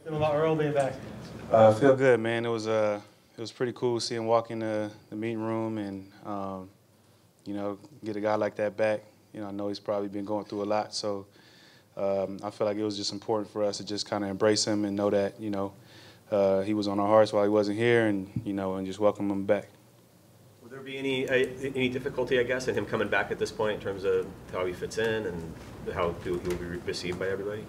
Feeling a lot early being back. I feel good, man. It was pretty cool seeing him walk in the meeting room and get a guy like that back. I know he's probably been going through a lot, so I feel like it was just important for us to just kind of embrace him and know that he was on our hearts while he wasn't here, and just welcome him back. Will there be any difficulty, I guess, in him coming back at this point in terms of how he fits in and how he will be received by everybody?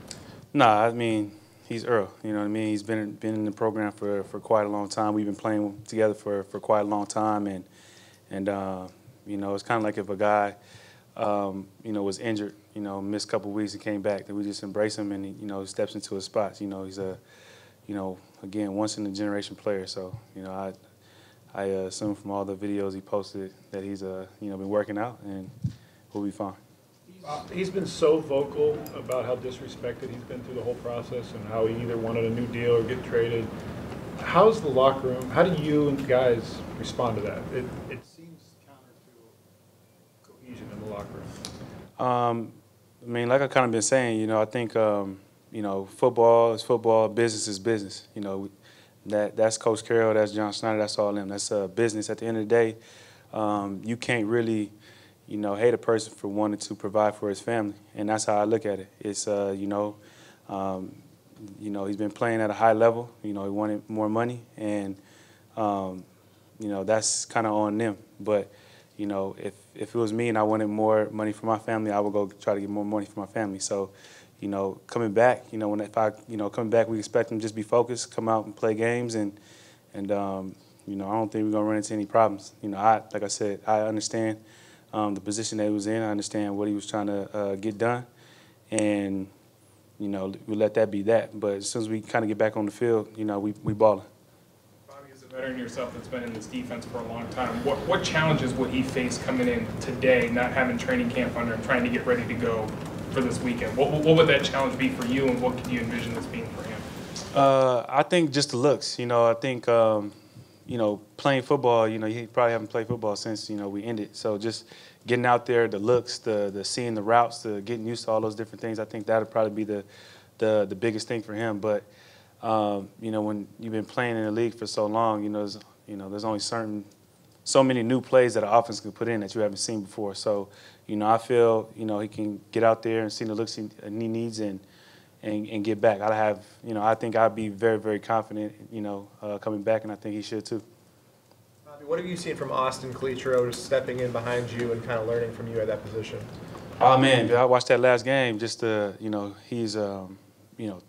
Nah, I mean, he's Earl. You know what I mean? He's been in the program for quite a long time. We've been playing together for quite a long time, and it's kind of like if a guy was injured, missed a couple weeks and came back, then we just embrace him and he steps into his spots. He's a again, once in a generation player. So I assume from all the videos he posted that he's been working out and we'll be fine. He's been so vocal about how disrespected he's been through the whole process and how he either wanted a new deal or get traded. How's the locker room? How do you and guys respond to that? It seems counter to cohesion in the locker room. I mean, like I kind of been saying, I think football is football, business is business. That's Coach Carroll, that's John Schneider, that's all them. That's business. At the end of the day, you can't really hate a person for wanting to provide for his family, and that's how I look at it. It's he's been playing at a high level. He wanted more money, and that's kind of on them. But if it was me and I wanted more money for my family, I would go try to get more money for my family. So, coming back, coming back, we expect him to just be focused, come out and play games, and I don't think we're gonna run into any problems. Like I said, I understand the position that he was in. I understand what he was trying to get done, and we let that be that. But as soon as we kind of get back on the field, we balling. Bobby, as a veteran yourself that's been in this defense for a long time, what challenges would he face coming in today, not having training camp under him, trying to get ready to go for this weekend? What would that challenge be for you, and what could you envision this being for him? I think just the looks. I think playing football. He probably haven't played football since we ended. So just getting out there, the looks, the seeing the routes, the getting used to all those different things. I think that would probably be the biggest thing for him. But when you've been playing in the league for so long, there's only so many new plays that an offense can put in that you haven't seen before. So I feel he can get out there and see the looks he needs and get back. I think I'd be very, very confident, coming back, and I think he should too. Bobby, what have you seen from Austin Cletro just stepping in behind you and kind of learning from you at that position? Oh man, I watched that last game. Just he's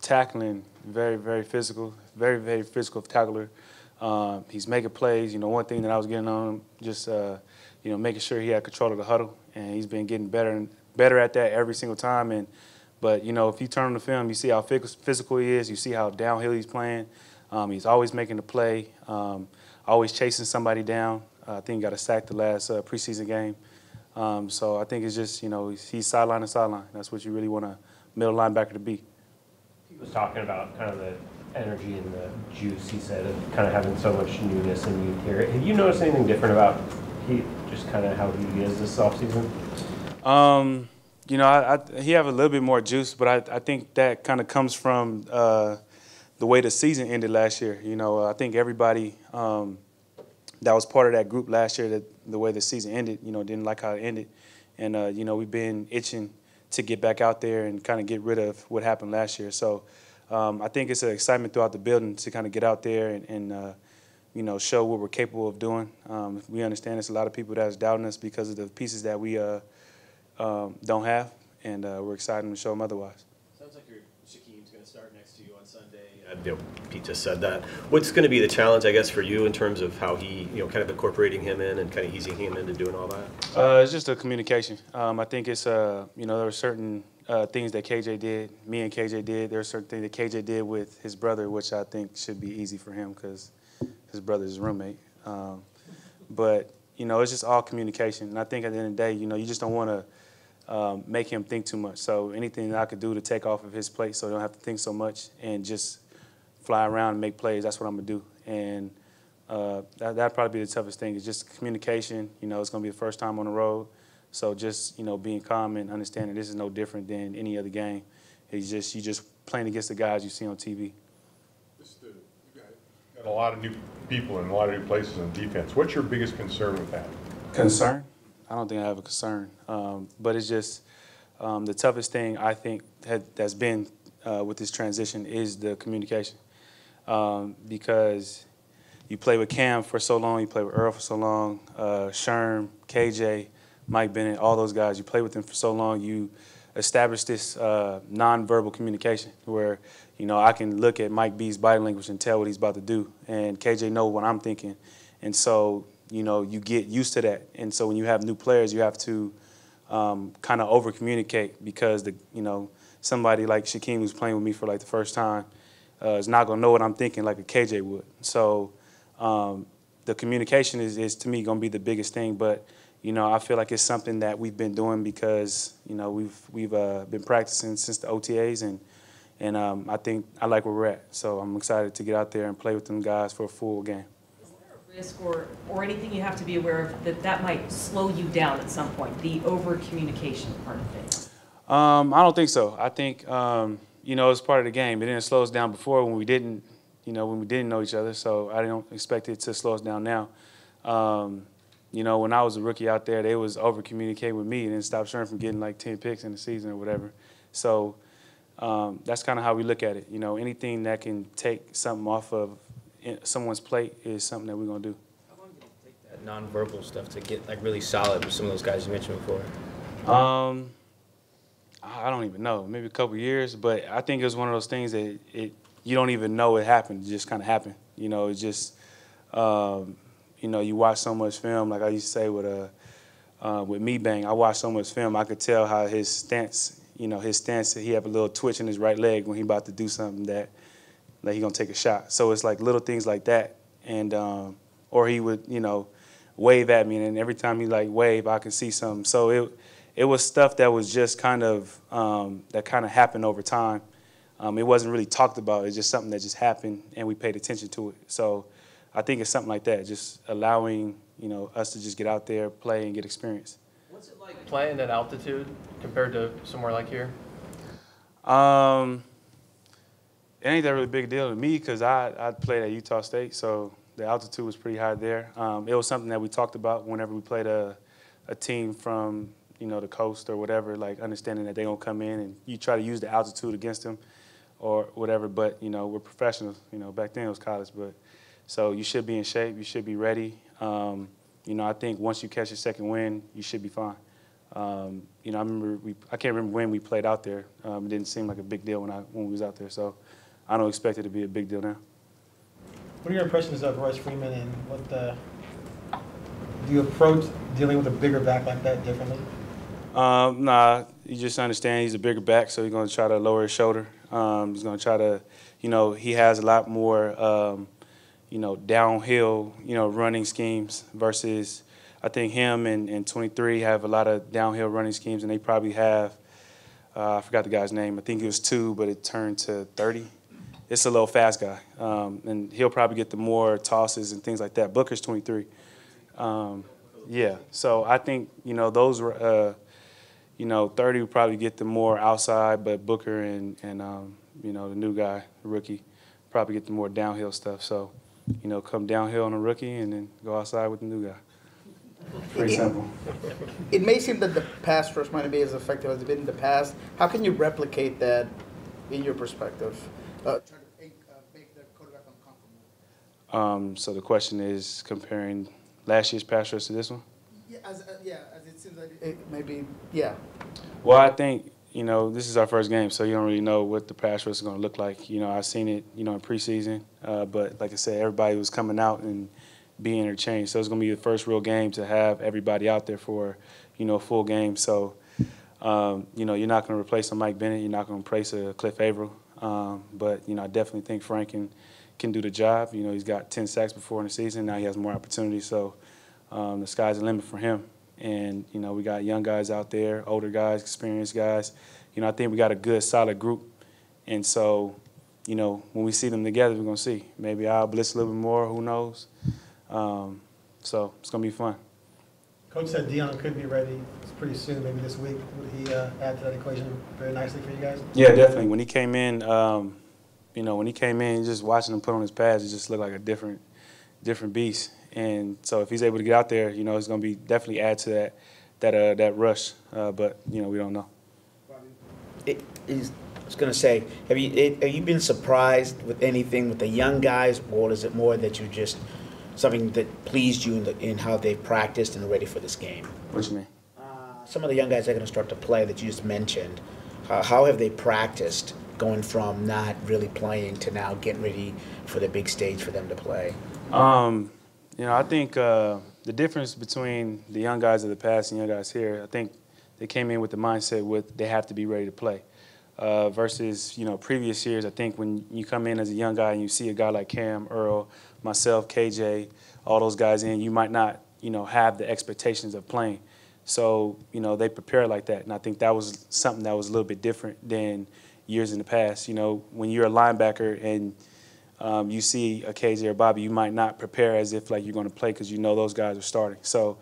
tackling very, very physical, very, very physical tackler. He's making plays. One thing that I was getting on him, just making sure he had control of the huddle, and he's been getting better and better at that every single time. But if you turn on the film, you see how physical he is. You see how downhill he's playing. He's always making the play, always chasing somebody down. I think he got a sack the last preseason game. So I think it's just, he's sideline to sideline. That's what you really want a middle linebacker to be. He was talking about kind of the energy and the juice, he said, of kind of having so much newness and youth here. Have you noticed anything different about just kind of how he is this offseason? He have a little bit more juice, but I think that kind of comes from the way the season ended last year. I think everybody that was part of that group last year, that the way the season ended, didn't like how it ended. And, we've been itching to get back out there and kind of get rid of what happened last year. So I think it's an excitement throughout the building to kind of get out there and show what we're capable of doing. We understand there's a lot of people that's doubting us because of the pieces that we don't have, and we're excited to show them otherwise. Sounds like Shaquem's going to start next to you on Sunday. Pete just said that. What's going to be the challenge, I guess, for you in terms of how he, kind of incorporating him in and kind of easing him into doing all that? It's just a communication. I think it's, there were certain things that KJ did, me and KJ did. There are certain things that KJ did with his brother, which I think should be easy for him because his brother's his roommate. But, it's just all communication. And I think at the end of the day, you just don't want to make him think too much. So anything that I could do to take off of his plate so he don't have to think so much and just fly around and make plays, that's what I'm going to do. And that'd probably be the toughest thing is just communication. It's going to be the first time on the road. So just, being calm and understanding this is no different than any other game. It's just, you just playing against the guys you see on TV. You got a lot of new people in a lot of new places on defense. What's your biggest concern with that? Concern? I don't think I have a concern, but it's just the toughest thing I think that's been with this transition is the communication, because you play with Cam for so long, you play with Earl for so long, Sherm, KJ, Mike Bennett, all those guys. You play with them for so long, you establish this nonverbal communication where, you know, I can look at Mike B's body language and tell what he's about to do, and KJ know what I'm thinking, and so, you know, you get used to that. And so when you have new players, you have to kind of over communicate, because somebody like Shaquem, who's playing with me for like the first time, is not gonna know what I'm thinking like a KJ would. So the communication is to me gonna be the biggest thing. But you know, I feel like it's something that we've been doing because, you know, we've been practicing since the OTAs, and I think I like where we're at. So I'm excited to get out there and play with them guys for a full game. Is there a risk or anything you have to be aware of that might slow you down at some point, the over-communication part of things? I don't think so. I think, you know, it's part of the game. It didn't slow us down before when we didn't know each other, so I don't expect it to slow us down now. You know, when I was a rookie out there, they was over-communicating with me and then stop Sherm from getting like 10 picks in the season or whatever. So that's kind of how we look at it. You know, anything that can take something off of someone's plate is something that we're going to do. How long did it take that nonverbal stuff to get like really solid with some of those guys you mentioned before? I don't even know, maybe a couple years, but I think it was one of those things that you don't even know it happened. It just kind of happened. You know, it's just, you know, you watch so much film, like I used to say with Me Bang, I watched so much film, I could tell how his stance, he had a little twitch in his right leg when he about to do something that he gonna take a shot. So it's like little things like that, and or he would, you know, wave at me, and every time he like wave, I could see something. So it was stuff that was just kind of that kind of happened over time. It wasn't really talked about. It's just something that just happened, and we paid attention to it. So I think it's something like that, just allowing, you know, us to just get out there, play, and get experience. What's it like playing at altitude compared to somewhere like here? It ain't that really big a deal to me because I played at Utah State, so the altitude was pretty high there. It was something that we talked about whenever we played a team from, you know, the coast or whatever, like understanding that they're going to come in and you try to use the altitude against them or whatever. But, you know, we're professionals. You know, back then it was college. But so you should be in shape. You should be ready. You know, I think once you catch your second win, you should be fine. You know, I can't remember when we played out there. It didn't seem like a big deal when we was out there. So I don't expect it to be a big deal now. What are your impressions of Royce Freeman, and do you approach dealing with a bigger back like that differently? Nah, you just understand he's a bigger back, so he's going to try to lower his shoulder. He's going to try to, you know, he has a lot more, you know, downhill, you know, running schemes versus I think him and 23 have a lot of downhill running schemes, and they probably have, I forgot the guy's name. I think it was 2, but it turned to 30. It's a little fast guy, and he'll probably get the more tosses and things like that. Booker's 23. Yeah, so I think, you know, those were, you know, 30 would probably get the more outside, but Booker and you know, the new guy, the rookie, probably get the more downhill stuff. So, you know, come downhill on a rookie and then go outside with the new guy. Pretty simple. It may seem that the pass rush might not be as effective as it's been in the past. How can you replicate that in your perspective? Try to make the quarterback uncomfortable. So the question is comparing last year's pass rush to this one? Yeah, as it seems like it maybe, yeah. Well, I think, you know, this is our first game, so you don't really know what the pass rush is going to look like. You know, I've seen it, you know, in preseason, but like I said, everybody was coming out and being interchanged. So it's going to be the first real game to have everybody out there for, you know, a full game. So, you know, you're not going to replace a Mike Bennett. You're not going to replace a Cliff Averill. But, you know, I definitely think Frank can do the job. You know, he's got 10 sacks before in the season. Now he has more opportunities. So the sky's the limit for him. And, you know, we got young guys out there, older guys, experienced guys. You know, I think we got a good, solid group. And so, you know, when we see them together, we're going to see. Maybe I'll blitz a little bit more. Who knows? So it's going to be fun. Coach said Dion could be ready pretty soon, maybe this week. Would he add to that equation very nicely for you guys? Yeah, definitely. When he came in, you know, when he came in, just watching him put on his pads, it just looked like a different beast. And so if he's able to get out there, you know, it's going to be definitely add to that rush. But you know, we don't know. I was going to say, have you been surprised with anything with the young guys, or is it more that you just something that pleased you in how they've practiced and are ready for this game? What you mean? Some of the young guys that are going to start to play that you just mentioned, how have they practiced going from not really playing to now getting ready for the big stage for them to play? You know, I think the difference between the young guys of the past and young guys here, I think they came in with the mindset with they have to be ready to play. Versus, you know, previous years, I think when you come in as a young guy and you see a guy like Cam, Earl, myself, KJ, all those guys in, you might not, you know, have the expectations of playing. So, you know, they prepare like that. And I think that was something that was a little bit different than years in the past. You know, when you're a linebacker and you see a KJ or Bobby, you might not prepare as if like you're going to play because you know those guys are starting. So,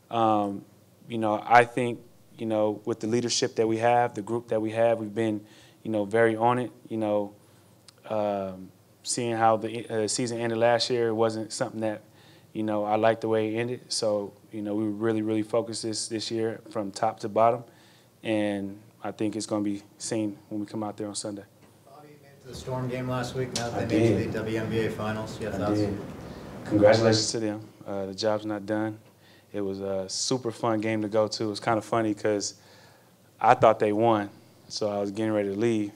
you know, I think, you know, with the leadership that we have, the group that we have, we've been, you know, very on it. You know, seeing how the season ended last year, it wasn't something that, you know, I liked the way it ended. So, you know, we were really focused this year from top to bottom. And I think it's going to be seen when we come out there on Sunday. Bobby, you made it to the Storm game last week. Now that they made it to the WNBA Finals, you have thoughts? Congratulations to them. The job's not done. It was a super fun game to go to. It was kind of funny because I thought they won, so I was getting ready to leave.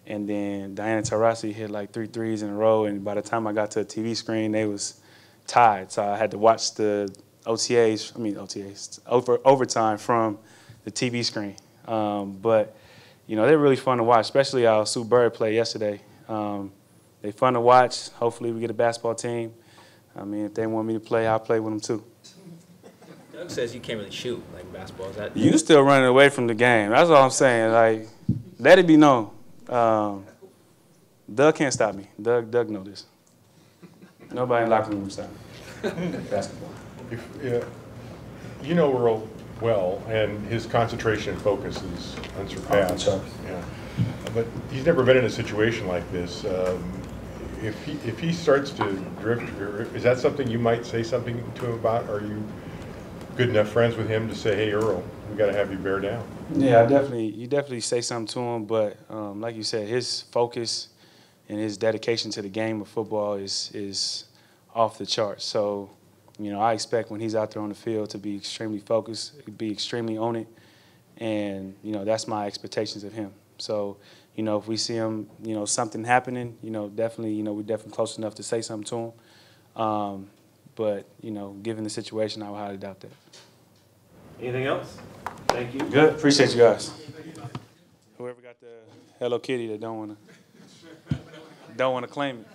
And then Diana Taurasi hit like 3 threes in a row, and by the time I got to the TV screen, they was tied. So I had to watch the overtime from the TV screen. But, you know, they're really fun to watch, especially how Sue Bird played yesterday. They're fun to watch. Hopefully we get a basketball team. I mean, if they want me to play, I'll play with them too. Doug says you can't really shoot like basketball. Is that You still running away from the game. That's all I'm saying. Like, let it be known. Doug can't stop me. Doug know this. Nobody in the locker room stop me. Basketball. You know Earl well, and his concentration and focus is unsurpassed. Yeah. But he's never been in a situation like this. If he starts to drift, is that something you might say something to him about? Are you good enough friends with him to say, hey, Earl, we got to have you bear down? Yeah, you definitely say something to him, but like you said, his focus and his dedication to the game of football is off the charts. So, you know, I expect when he's out there on the field to be extremely focused, be extremely on it, and, you know, that's my expectations of him. So, you know, if we see him, you know, something happening, you know, definitely, you know, we're definitely close enough to say something to him. But, you know, given the situation, I would highly doubt that. Anything else? Thank you. Good. Appreciate you guys. Whoever got the Hello Kitty that don't want to claim it.